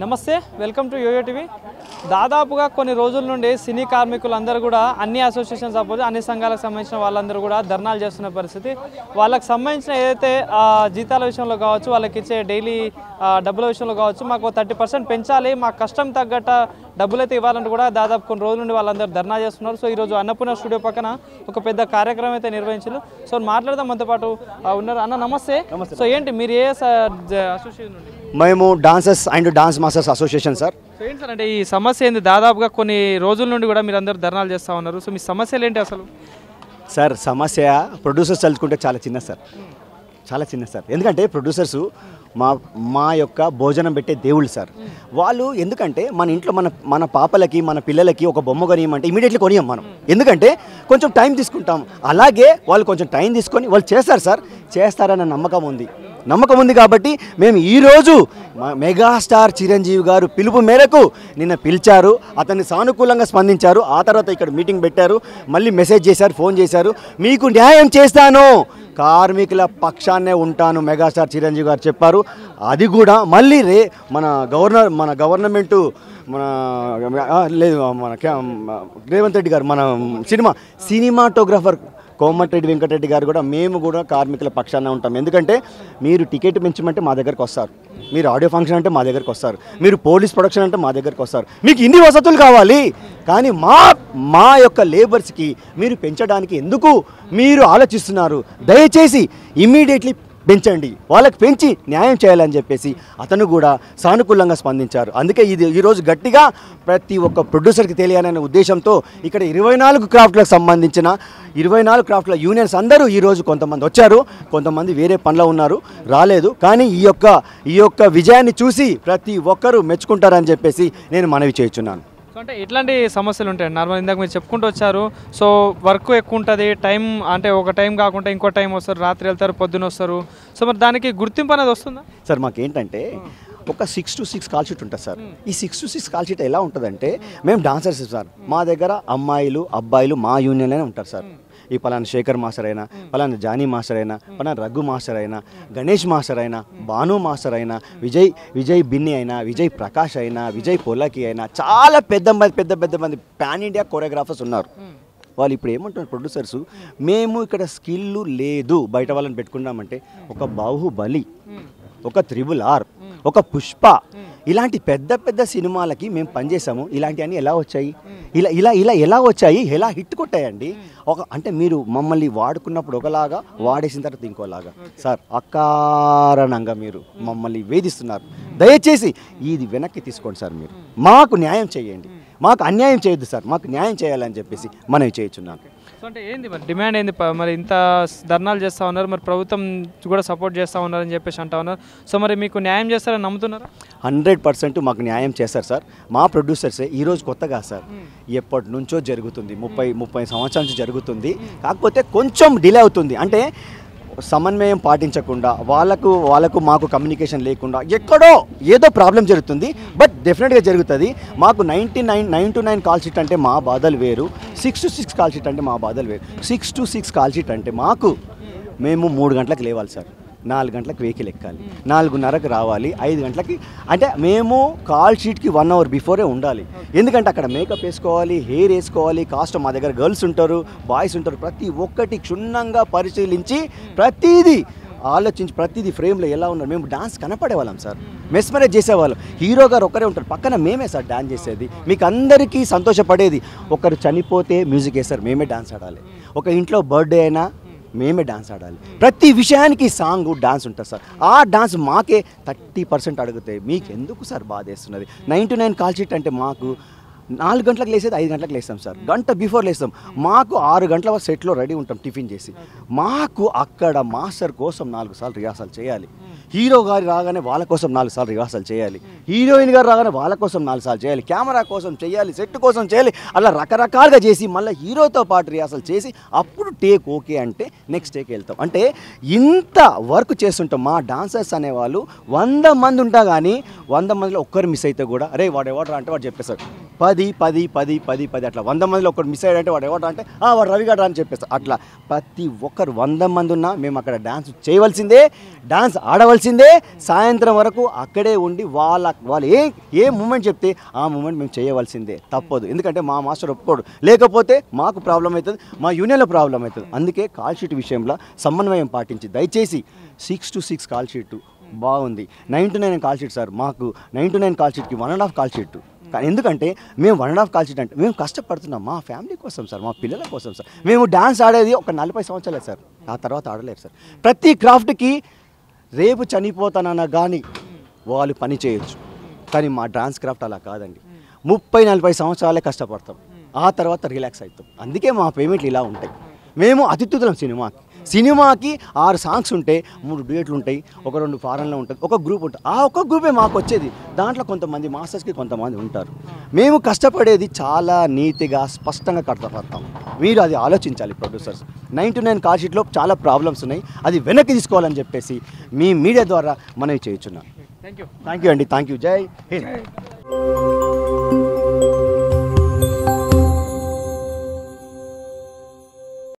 నమస్తే, welcome to yo-yo TV. దాదాపుగా కొన్ని రోజుల నుండి సినీ కార్మికులందరూ కూడా అన్ని అసోసియేషన్స్ సపోజ్ అన్ని సంఘాలకు సంబంధించిన వాళ్ళందరూ కూడా ధర్నాలు చేస్తున్న పరిస్థితి. వాళ్ళకి సంబంధించిన ఏదైతే జీతాల విషయంలో కావచ్చు, వాళ్ళకి ఇచ్చే డైలీ డబ్బుల విషయంలో కావచ్చు, మాకు 30% పెంచాలి, మా కష్టం తగ్గట్ట డబ్బులు అయితే ఇవ్వాలంటూ కూడా దాదాపు కొన్ని రోజుల నుండి వాళ్ళందరూ ధర్నా చేస్తున్నారు. సో ఈరోజు అన్నపూర్ణ స్టూడియో పక్కన ఒక పెద్ద కార్యక్రమం అయితే నిర్వహించారు. సో మాట్లాడదాం, మనతో పాటు ఉన్నారు. అన్న నమస్తే. సో ఏంటి మీరు ఏ అసోసియేషన్ నుండి? మేము dancers and dance masters association sir. So ఏంటి సార్, అంటే ఈ సమస్య ఏంది? దాదాపుగా కొన్ని రోజుల నుండి కూడా మీరు అందరూ ధర్నాలు చేస్తూ ఉన్నారు. సో మీ సమస్యలు ఏంటి అసలు? సార్ సమస్య ప్రొడ్యూసర్స్ తలుచుకుంటే చాలా చిన్న సార్, చాలా చిన్న సార్. ఎందుకంటే ప్రొడ్యూసర్స్ మా యొక్క భోజనం పెట్టే దేవుళ్ళు సార్. వాళ్ళు ఎందుకంటే మన ఇంట్లో మన పాపలకి మన పిల్లలకి ఒక బొమ్మ కొనియమంటే ఇమీడియట్లీ కొనియం మనం, ఎందుకంటే కొంచెం టైం తీసుకుంటాం. అలాగే వాళ్ళు కొంచెం టైం తీసుకొని వాళ్ళు చేస్తారు సార్, చేస్తారన్న నమ్మకం ఉంది కాబట్టి మేము ఈరోజు మెగాస్టార్ చిరంజీవి గారు పిలుపు మేరకు నిన్న పిలిచారు, అతన్ని సానుకూలంగా స్పందించారు. ఆ తర్వాత ఇక్కడ మీటింగ్ పెట్టారు, మళ్ళీ మెసేజ్ చేశారు, ఫోన్ చేశారు, మీకు న్యాయం చేస్తాను, కార్మికుల పక్షాన్నే ఉంటాను మెగాస్టార్ చిరంజీవి గారు చెప్పారు. అది కూడా మళ్ళీ మన గవర్నమెంటు లేదు మన రేవంత్ రెడ్డి గారు, మన సినిమాటోగ్రాఫర్ కోమటిరెడ్డి వెంకటరెడ్డి గారు కూడా మేము కూడా కార్మికుల పక్షాన ఉంటాం. ఎందుకంటే మీరు టికెట్ పెంచమంటే మా దగ్గరకు వస్తారు, మీరు ఆడియో ఫంక్షన్ అంటే మా దగ్గరకు వస్తారు, మీరు పోలీస్ ప్రొడక్షన్ అంటే మా దగ్గరకు వస్తారు, మీకు ఇన్ని వసతులు కావాలి, కానీ మా యొక్క లేబర్స్కి మీరు పెంచడానికి ఎందుకు మీరు ఆలోచిస్తున్నారు? దయచేసి ఇమ్మీడియట్లీ పెంచండి, వాళ్ళకి పెంచి న్యాయం చేయాలని చెప్పేసి అతను కూడా సానుకూలంగా స్పందించారు. అందుకే ఈరోజు గట్టిగా ప్రతి ఒక్క ప్రొడ్యూసర్కి తెలియాలనే ఉద్దేశంతో ఇక్కడ 24 క్రాఫ్ట్లకు సంబంధించిన 24 క్రాఫ్ట్ల యూనియన్స్ అందరూ ఈరోజు కొంతమంది వచ్చారు, కొంతమంది వేరే పనిలో ఉన్నారు, రాలేదు. కానీ ఈ యొక్క విజయాన్ని చూసి ప్రతి ఒక్కరూ మెచ్చుకుంటారని చెప్పేసి నేను మనవి చేస్తున్నాను. అంటే ఎట్లాంటి సమస్యలు ఉంటాయి? నార్మల్ ఇందాక మీరు చెప్పుకుంటూ వచ్చారు, సో వర్క్ ఎక్కువ ఉంటుంది, టైం అంటే ఒక టైం కాకుండా ఇంకో టైం వస్తారు, రాత్రి వెళ్తారు, పొద్దున వస్తారు. సో మరి దానికి గుర్తింపు అనేది వస్తుందా సార్? మాకేంటంటే ఒక 6 to 6 కాల్ షీట్ ఉంటుంది సార్. ఈ 6 to 6 కాల్ షీట్ ఎలా ఉంటుందంటే, మేము డాన్సర్స్ సార్, మా దగ్గర అమ్మాయిలు అబ్బాయిలు మా యూనియన్లోనే ఉంటారు సార్. ఈ పలానా శేఖర్ మాస్టర్ అయినా, పలానా జానీ మాస్టర్ అయినా, పలానా రఘు మాస్టర్ అయినా, గణేష్ మాస్టర్ అయినా, భాను మాస్టర్ అయినా, విజయ్ బిన్ని అయినా, విజయ్ ప్రకాష్ అయినా, విజయ్ పొలకి అయినా, చాలా పెద్ద మంది పాన్ ఇండియా కొరియోగ్రాఫర్స్ ఉన్నారు. వాళ్ళు ఇప్పుడు ఏమంటున్నారు ప్రొడ్యూసర్స్, మేము ఇక్కడ స్కిల్ లేదు, బయట వాళ్ళని పెట్టుకున్నామంటే ఒక బాహుబలి, ఒక RRR, ఒక పుష్ప, ఇలాంటి పెద్ద సినిమాలకి మేము పనిచేసాము. ఇలాంటివన్నీ ఎలా వచ్చాయి? ఇలా ఎలా వచ్చాయి? ఎలా హిట్ కొట్టాయండి? అంటే మీరు మమ్మల్ని వాడుకున్నప్పుడు ఒకలాగా, వాడేసిన తర్వాత ఇంకోలాగా సార్. అకారణంగా మీరు మమ్మల్ని వేధిస్తున్నారు. దయచేసి ఇది వెనక్కి తీసుకోండి సార్. మీరు మాకు న్యాయం చేయండి, మాకు అన్యాయం చేయొద్దు సార్, మాకు న్యాయం చేయాలని చెప్పేసి మనం చేయించున్నాను. సో అంటే ఏంది మరి డిమాండ్ ఏంది? మరి ఇంత ధర్నాలు చేస్తూ ఉన్నారు, మరి ప్రభుత్వం కూడా సపోర్ట్ చేస్తూ ఉన్నారని చెప్పేసి అంటా ఉన్నారు. సో మరి మీకు న్యాయం చేస్తారని నమ్ముతున్నారా? 100% మాకు న్యాయం చేస్తారు సార్. మా ప్రొడ్యూసర్సే ఈరోజు కొత్తగా సార్, ఎప్పటి నుంచో జరుగుతుంది, 30 సంవత్సరాల నుంచి జరుగుతుంది. కాకపోతే కొంచెం డిలే అవుతుంది, అంటే సమన్వయం పాటించకుండా వాళ్ళకు మాకు కమ్యూనికేషన్ లేకుండా ఎక్కడో ఏదో ప్రాబ్లం జరుగుతుంది. బట్ డెఫినెట్గా జరుగుతుంది. మాకు 9 to 9 కాల్ షీట్ అంటే మా బాధలు వేరు, 6 to 6 కాల్ షీట్ అంటే మా బాధలు వేరు. 6 to 6 కాల్ షీట్ అంటే మేము 3 గంటలకు లేవాలి సార్, 4 గంటలకు వెహికల్ ఎక్కాలి, 4:30కి రావాలి, 5 గంటలకి, అంటే మేము కాల్ షీట్కి 1 hour బిఫోరే ఉండాలి. ఎందుకంటే అక్కడ మేకప్ వేసుకోవాలి, హెయిర్ వేసుకోవాలి, కాస్ట్ మా దగ్గర గర్ల్స్ ఉంటారు, బాయ్స్ ఉంటారు, ప్రతి ఒక్కటి క్షుణ్ణంగా పరిశీలించి ప్రతిదీ ఆలోచించి ప్రతిదీ ఫ్రేమ్లో ఎలా ఉన్నారు. మేము డాన్స్ కనపడేవాళ్ళం సార్, మెస్మరైజ్ చేసేవాళ్ళం. హీరో గారు ఒక్కరే ఉంటారు, పక్కన మేమే సార్ డాన్స్ చేసేది. మీకు అందరికీ సంతోషపడేది, ఒకరు చనిపోతే మ్యూజిక్ వేస్తారు, మేమే డాన్స్ ఆడాలి, ఒక ఇంట్లో బర్త్డే అయినా మేమే డాన్స్ ఆడాలి, ప్రతి విషయానికి సాంగ్ డాన్స్ ఉంటుంది సార్. ఆ డాన్స్ మాకే 30% అడుగుతాయి. మీకు ఎందుకు సార్ బాధ వేస్తున్నది? 9 to 9 కాల్ షీట్ అంటే మాకు 4 గంటలకు లేసేది 5 గంటలకు లేస్తాం సార్, గంట బిఫోర్ లేస్తాం. మాకు 6 గంటల సెట్లో రెడీ ఉంటాం టిఫిన్ చేసి. మాకు అక్కడ మాస్టర్ కోసం 4 సార్లు రిహార్సల్ చేయాలి, హీరో గారు రాగానే వాళ్ళ కోసం 4 సార్లు రిహార్సల్ చేయాలి, హీరోయిన్ గారు రాగానే వాళ్ళ కోసం 4 సార్లు చేయాలి, కెమెరా కోసం చేయాలి, సెట్ కోసం చేయాలి, అలా రకరకాలుగా చేసి మళ్ళీ హీరోతో పాటు రిహార్సల్ చేసి అప్పుడు టేక్ ఓకే అంటే నెక్స్ట్ టేక్ వెళ్తాం. అంటే ఇంత వర్క్ చేస్తుంటాం. మా డాన్సర్స్ అనేవాళ్ళు 100 మంది ఉంటా కానీ 100 మందిలో ఒక్కరు మిస్ అయితే కూడా అరే వాడు ఎవడు అంటే వాడు చెప్పేశారు, 10 అట్లా 100 మందిలో ఒకటి మిస్ అయ్యాడంటే వాడు ఎవరు అంటే వాడు రవి గారు అని చెప్పేస్తారు. అట్లా ప్రతి ఒక్కరు 100 మంది ఉన్నా మేము అక్కడ డ్యాన్స్ చేయవలసిందే, డ్యాన్స్ ఆడవలసిందే, సాయంత్రం వరకు అక్కడే ఉండి వాళ్ళు ఏ మూమెంట్ చెప్తే ఆ మూమెంట్ మేము చేయవలసిందే, తప్పదు. ఎందుకంటే మా మాస్టర్ ఒప్పుకోడు, లేకపోతే మాకు ప్రాబ్లం అవుతుంది, మా యూనియన్లో ప్రాబ్లం అవుతుంది. అందుకే కాల్ షీట్ విషయంలో సమన్వయం పాటించి దయచేసి 6 to 6 కాల్ షీట్ బాగుంది. 9 to 9 కాల్ షీట్ సార్, మాకు 9 to 9 కాల్ షీట్కి 1.5 కాల్ షీట్. ఎందుకంటే మేము 1.5 కాల్ షీట్ అంటే మేము కష్టపడుతున్నాం మా ఫ్యామిలీ కోసం సార్, మా పిల్లల కోసం సార్. మేము డాన్స్ ఆడేది ఒక 40 సంవత్సరాలే సార్, ఆ తర్వాత ఆడలేరు సార్. ప్రతి క్రాఫ్ట్కి రేపు చనిపోతానన్నా కానీ వాళ్ళు పని చేయొచ్చు, కానీ మా డాన్స్ క్రాఫ్ట్ అలా కాదండి. 30-40 సంవత్సరాలే కష్టపడతాం, ఆ తర్వాత రిలాక్స్ అవుతాం. అందుకే మా పేమెంట్లు ఇలా ఉంటాయి. మేము అతిథులం సినిమాకి 6 సాంగ్స్ ఉంటే 3 డ్యూయెట్లు ఉంటాయి, ఒక 2 ఫారెన్లో ఉంటుంది, ఒక గ్రూప్ ఉంటుంది. ఆ ఒక్క గ్రూపే మాకు వచ్చేది. దాంట్లో కొంతమంది మాస్టర్స్కి కొంతమంది ఉంటారు. మేము కష్టపడేది చాలా నీతిగా స్పష్టంగా కష్టపడతాం. మీరు అది ఆలోచించాలి ప్రొడ్యూసర్స్. 9 to 9 కాల్ షీట్లో చాలా ప్రాబ్లమ్స్ ఉన్నాయి, అది వెనక్కి తీసుకోవాలని చెప్పేసి మీ మీడియా ద్వారా మనం చేయించున్నాం. థ్యాంక్ యూ అండి, థ్యాంక్ యూ. జై హింద్.